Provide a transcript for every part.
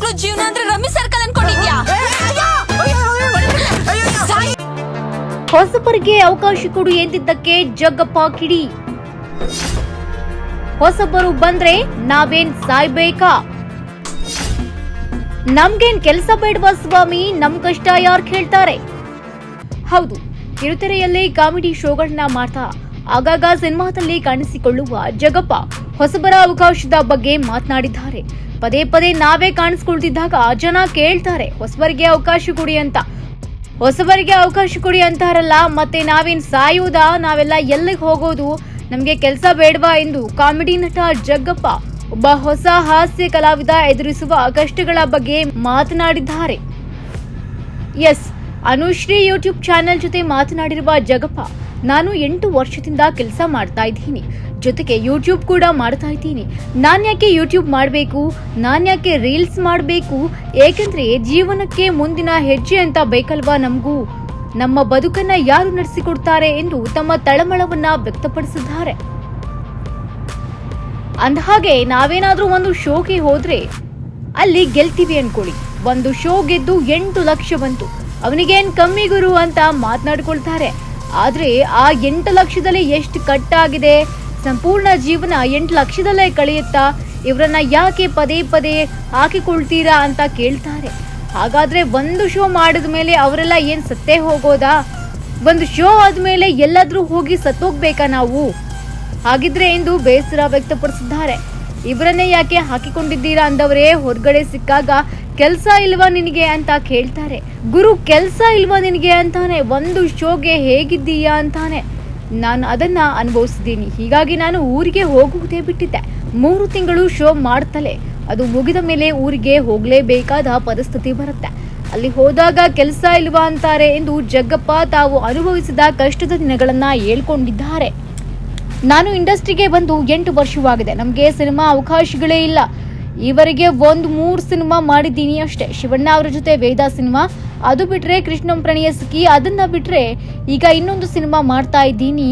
ಕೊಡೋ ಜೀವನ ಅಂದ್ರೆ ರಮ್ಮಿ ಸರ್ಕಲ್ ಅನ್ಕೊಂಡಿದ್ಯಾ? ಹೊಸಬರಿಗೆ ಅವಕಾಶ ಕೊಡು ಎಂದಿದ್ದಕ್ಕೆ ಜಗ್ಗಪ್ಪ ಕಿಡಿ. ಹೊಸಬರು ಬಂದ್ರೆ ನಾವೇನ್ ಸಾಯ್ಬೇಕಾ? ನಮ್ಗೇನ್ ಕೆಲಸ ಬೇಡವಾ ಸ್ವಾಮಿ, ನಮ್ ಕಷ್ಟ ಯಾರು ಕೇಳ್ತಾರೆ? ಹೌದು, ಕಿರುತೆರೆಯಲ್ಲಿ ಕಾಮಿಡಿ ಶೋಗಳನ್ನ ಮಾಡ್ತಾ ಆಗಾಗ ಸಿನಿಮಾದಲ್ಲಿ ಕಾಣಿಸಿಕೊಳ್ಳುವ ಜಗ್ಗಪ್ಪ ಹೊಸಬರ ಅವಕಾಶದ ಬಗ್ಗೆ ಮಾತನಾಡಿದ್ದಾರೆ. ಪದೇ ಪದೇ ನಾವೇ ಕಾಣಿಸ್ಕೊಳ್ತಿದ್ದಾಗ ಜನ ಕೇಳ್ತಾರೆ ಹೊಸಬರಿಗೆ ಅವಕಾಶ ಕೊಡಿ ಅಂತ. ಹೊಸಬರಿಗೆ ಅವಕಾಶ ಕೊಡಿ ಅಂತಾರಲ್ಲ, ಮತ್ತೆ ನಾವೇನ್ ಸಾಯುವುದಾ? ನಾವೆಲ್ಲ ಎಲ್ಲಿಗೆ ಹೋಗೋದು? ನಮ್ಗೆ ಕೆಲಸ ಬೇಡವಾ ಎಂದು ಕಾಮಿಡಿ ನಟ ಜಗ್ಗಪ್ಪ ಒಬ್ಬ ಹೊಸ ಹಾಸ್ಯ ಕಲಾವಿದ ಎದುರಿಸುವ ಕಷ್ಟಗಳ ಬಗ್ಗೆ ಮಾತನಾಡಿದ್ದಾರೆ. ಎಸ್, ಅನುಶ್ರೀ ಯೂಟ್ಯೂಬ್ ಚಾನೆಲ್ ಜೊತೆ ಮಾತನಾಡಿರುವ ಜಗ್ಗಪ್ಪ, ನಾನು 8 ವರ್ಷದಿಂದ ಕೆಲಸ ಮಾಡ್ತಾ ಇದ್ದೀನಿ, ಜೊತೆಗೆ ಯೂಟ್ಯೂಬ್ ಕೂಡ ಮಾಡ್ತಾ ಇದ್ದೀನಿ. ನಾನ್ಯಾಕೆ ಯೂಟ್ಯೂಬ್ ಮಾಡಬೇಕು? ನಾನ್ಯಾಕೆ ರೀಲ್ಸ್ ಮಾಡಬೇಕು? ಏಕೆಂದ್ರೆ ಜೀವನಕ್ಕೆ ಮುಂದಿನ ಹೆಜ್ಜೆ ಅಂತ ಬೇಕಲ್ವಾ ನಮಗೂ? ನಮ್ಮ ಬದುಕನ್ನ ಯಾರು ನಡೆಸಿಕೊಡ್ತಾರೆ ಎಂದು ತಮ್ಮ ತಳಮಳವನ್ನ ವ್ಯಕ್ತಪಡಿಸಿದ್ದಾರೆ. ಅಂದಹಾಗೆ ನಾವೇನಾದ್ರೂ ಒಂದು ಶೋಗೆ ಹೋದ್ರೆ ಅಲ್ಲಿ ಗೆಲ್ತೀವಿ ಅನ್ಕೊಳ್ಳಿ, ಒಂದು ಶೋ ಗೆದ್ದು 8 ಲಕ್ಷ ಬಂತು, ಅವನಿಗೇನ್ ಕಮ್ಮಿ ಗುರು ಅಂತ ಮಾತನಾಡ್ಕೊಳ್ತಾರೆ. ಆದ್ರೆ ಆ 8 ಲಕ್ಷದಲ್ಲಿ ಎಷ್ಟು ಕಟ್ಟಾಗಿದೆ? ಸಂಪೂರ್ಣ ಜೀವನ 8 ಲಕ್ಷದಲ್ಲೇ ಕಳೆಯುತ್ತಾ? ಇವರನ್ನ ಯಾಕೆ ಪದೇ ಪದೇ ಹಾಕಿಕೊಳ್ತೀರಾ ಅಂತ ಕೇಳ್ತಾರೆ. ಹಾಗಾದ್ರೆ ಒಂದು ಶೋ ಮಾಡಿದ ಮೇಲೆ ಅವರೆಲ್ಲ ಏನ್ ಸತ್ತೇ ಹೋಗೋದಾ? ಒಂದು ಶೋ ಆದ್ಮೇಲೆ ಎಲ್ಲಾದ್ರೂ ಹೋಗಿ ಸತ್ತೋಗ್ಬೇಕಾ ನಾವು? ಹಾಗಿದ್ರೆ ಎಂದು ಬೇಸರ ವ್ಯಕ್ತಪಡಿಸಿದ್ದಾರೆ. ಇವರನ್ನೇ ಯಾಕೆ ಹಾಕಿಕೊಂಡಿದ್ದೀರಾ ಅಂದವರೇ ಹೊರಗಡೆ ಸಿಕ್ಕಾಗ ಕೆಲ್ಸ ಇಲ್ವಾ ನಿನಗೆ ಅಂತ ಕೇಳ್ತಾರೆ. ಗುರು, ಕೆಲ್ಸ ಇಲ್ವಾ ನಿನಗೆ ಅಂತಾನೆ. ಒಂದು ಶೋಗೆ ಹೇಗಿದ್ದೀಯಾ ಅಂತಾನೆ. ನಾನು ಅದನ್ನ ಅನುಭವಿಸಿದ್ದೀನಿ, ಹೀಗಾಗಿ ನಾನು ಊರಿಗೆ ಹೋಗುವುದೇ ಬಿಟ್ಟಿದ್ದೆ. 3 ತಿಂಗಳು ಶೋ ಮಾಡ್ತಲೇ ಅದು ಮುಗಿದ ಮೇಲೆ ಊರಿಗೆ ಹೋಗ್ಲೇಬೇಕಾದ ಪರಿಸ್ಥಿತಿ ಬರುತ್ತೆ. ಅಲ್ಲಿ ಹೋದಾಗ ಕೆಲಸ ಇಲ್ವಾ ಅಂತಾರೆ ಎಂದು ಜಗ್ಗಪ್ಪ ತಾವು ಅನುಭವಿಸಿದ ಕಷ್ಟದ ದಿನಗಳನ್ನ ಹೇಳ್ಕೊಂಡಿದ್ದಾರೆ. ನಾನು ಇಂಡಸ್ಟ್ರಿಗೆ ಬಂದು 8 ವರ್ಷವಾಗಿದೆ. ನಮಗೆ ಸಿನಿಮಾ ಅವಕಾಶಗಳೇ ಇಲ್ಲ. ಈವರೆಗೆ 3 ಸಿನಿಮಾ ಮಾಡಿದ್ದೀನಿ ಅಷ್ಟೇ. ಶಿವಣ್ಣ ಅವರ ಜೊತೆ ವೇದ ಸಿನಿಮಾ, ಅದು ಬಿಟ್ರೆ ಕೃಷ್ಣಂ ಪ್ರಣಯಸಖಿ, ಅದನ್ನ ಬಿಟ್ರೆ ಈಗ ಇನ್ನೊಂದು ಸಿನಿಮಾ ಮಾಡ್ತಾ ಇದ್ದೀನಿ.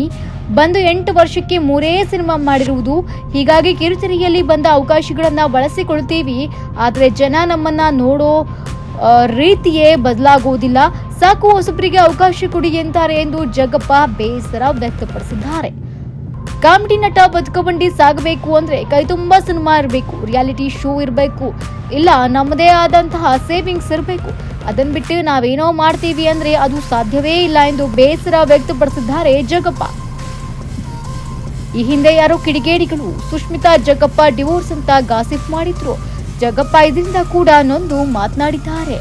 ಬಂದು 8 ವರ್ಷಕ್ಕೆ 3 ಸಿನಿಮಾ ಮಾಡಿರುವುದು. ಹೀಗಾಗಿ ಕಿರುತೆರೆಯಲ್ಲಿ ಬಂದ ಅವಕಾಶಗಳನ್ನ ಬಳಸಿಕೊಳ್ತೀವಿ. ಆದ್ರೆ ಜನ ನಮ್ಮನ್ನ ನೋಡೋ ರೀತಿಯೇ ಬದಲಾಗುವುದಿಲ್ಲ. ಸಾಕು, ಹೊಸಬರಿಗೆ ಅವಕಾಶ ಕೊಡಿ ಎಂತಾರೆ ಎಂದು ಜಗ್ಗಪ್ಪ ಬೇಸರ ವ್ಯಕ್ತಪಡಿಸಿದ್ದಾರೆ. ಕಾಮಿಡಿ ನಟ ಬದುಕಬಂಡಿ ಸಾಗಬೇಕು ಅಂದ್ರೆ ಕೈ ತುಂಬಾ ಸಿನಿಮಾ ಇರಬೇಕು, ರಿಯಾಲಿಟಿ ಶೋ ಇರಬೇಕು, ಇಲ್ಲ ನಮ್ಮದೇ ಆದಂತಹ ಸೇವಿಂಗ್ಸ್ ಇರಬೇಕು. ಅದನ್ನ ಬಿಟ್ಟು ನಾವೇನೋ ಮಾಡ್ತೀವಿ ಅಂದ್ರೆ ಅದು ಸಾಧ್ಯವೇ ಇಲ್ಲ ಎಂದು ಬೇಸರ ವ್ಯಕ್ತಪಡಿಸಿದ್ದಾರೆ ಜಗ್ಗಪ್ಪ. ಈ ಹಿಂದೆ ಯಾರೋ ಕಿಡಿಗೇಡಿಗಳು ಸುಷ್ಮಿತಾ ಜಗ್ಗಪ್ಪ ಡಿವೋರ್ಸ್ ಅಂತ ಗಾಸಿಪ್ ಮಾಡಿದ್ರು. ಜಗ್ಗಪ್ಪ ಇದರಿಂದ ಕೂಡ ನೊಂದು ಮಾತನಾಡಿದ್ದಾರೆ.